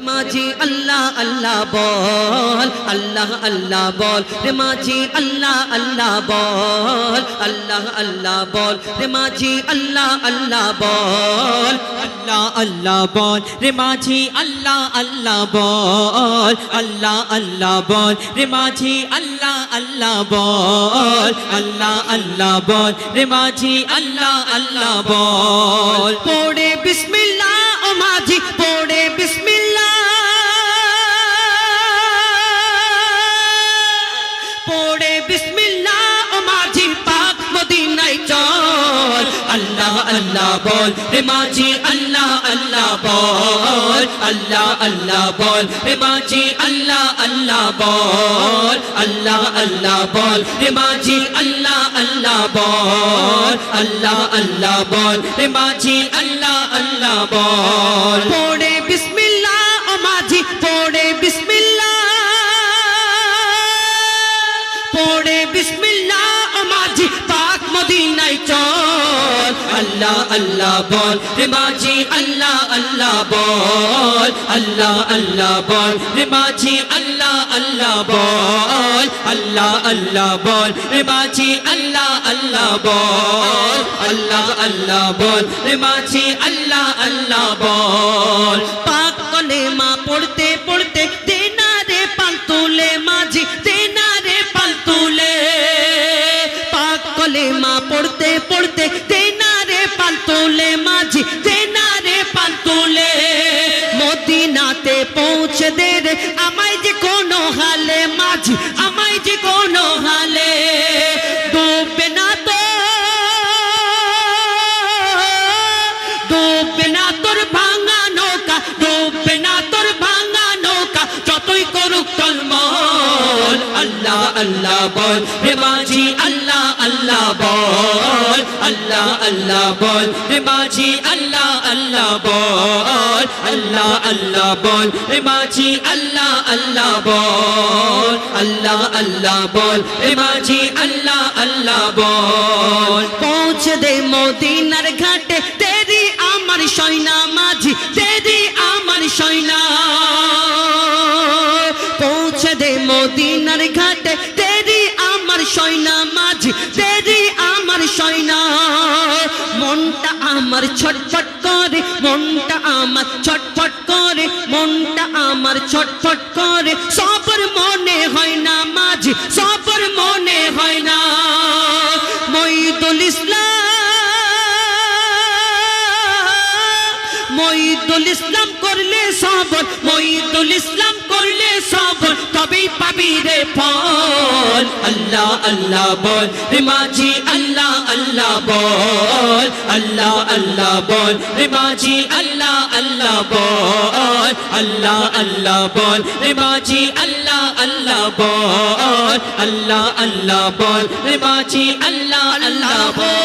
মাঝি আল্লাহ আল্লাহ বল, আল্লাহ আল্লাহ বল রে মাঝি আল্লাহ আল্লাহ বল, আল্লাহ আল্লাহ বল রে মাঝি আল্লাহ আল্লাহ বল, আল্লাহ আল্লাহ বল রে মাঝি আল্লাহ আল্লাহ বল, আল্লাহ আল্লাহ বল রে মাঝি আল্লাহ আল্লাহ বল, আল্লাহ আল্লাহ বল রে মাঝি আল্লাহ আল্লাহ বল। পড়ে বিসমিল্লাহ ও মাঝি পড়ে বিসমিল্লাহ, পড়ে বিসমিল্লাহ ও মাঝি পাক মদিনায় চল, আল্লাহ আল্লাহ বল রে মাঝি আল্লাহ আল্লাহ বল, আল্লাহ আল্লাহ বল রে মাঝি আল্লাহ আল্লাহ বল, আল্লাহ আল্লাহ বল রে মাঝি আল্লাহ আল্লাহ বল, আল্লাহ আল্লাহ বল রে মাঝি আল্লাহ আল্লাহ বল। পড়ে বিসমিল্লাহ ও মাঝি পড়ে বিসমিল্লাহ, পড়ে বিসমিল্লাহ ও মাঝি পাক মদিনায় চল, আল্লাহ আল্লাহ বল রে মাঝি আল্লাহ আল্লাহ বল, আল্লাহ আল্লাহ বল রে মাঝি আল্লাহ আল্লাহ বল, আল্লাহ আল্লাহ বল রে মাঝি আল্লাহ আল্লাহ বল, আল্লাহ আল্লাহ বল রে মাঝি আল্লাহ আল্লাহ বল। পাক কলেমা পড়তে পড়তে দেনা রে পাল তুলে মাঝি দেনা রে পাল তুলে, পাক কলেমা পড়তে পড়তে দেনা রে পাল তুলে মাঝি দেনা রে পাল তুলে, মদিনাতে পৌঁছে দে রে আমায় যে কোনো হালে মাঝি আমায় যে কোনো হালে, ডুববে না তো ডুববে না তোর ভাঙা নৌকা, ডুববে না তোর ভাঙা নৌকা যতই করুক টলমল, আল্লাহ আল্লাহ বল রে মাঝি আল্লাহ আল্লাহ বল, আল্লাহ আল্লাহ বল রে মাঝি আল্লাহ আল্লাহ বল, আল্লাহ আল্লাহ বল রে মাঝি আল্লাহ আল্লাহ বল, আল্লাহ আল্লাহ বল রে মাঝি আল্লাহ আল্লাহ বল। পৌঁছে দে মদিনার ঘাটে তেরি আমার সয়না মাঝি তেরি আমার সয়না, পৌঁছে দে মদিনার ঘাটে তেরি আমার সয়না মাঝি তেরি আমার সয়না, মনটা আমার ছটফট করে মনটা আমার ছটফট করে মনটা আমার ছটফট করে, সবর মনে হয় না মাঝি সবর মনে হয় না, মঈদুল ইসলাম মঈদুল ইসলাম করলে সবর, মঈদুল ইসলাম করলে সবর তবেই পাবি রে ফল, আল্লাহ আল্লাহ বল রে মাঝি আল্লাহ আল্লাহ বল, আল্লাহ আল্লাহ বল রে মাঝি আল্লাহ আল্লাহ বল, আল্লাহ আল্লাহ বল রে মাঝি আল্লাহ আল্লাহ বল, আল্লাহ আল্লাহ বল রে মাঝি আল্লাহ আল্লাহ বল।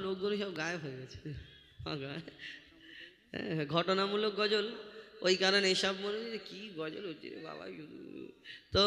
লোকগুলো সব গায়েব হয়ে গেছে, ঘটনামূলক গজল, ওই কারণে এসব মনে কি গজল হচ্ছে বাবা। তো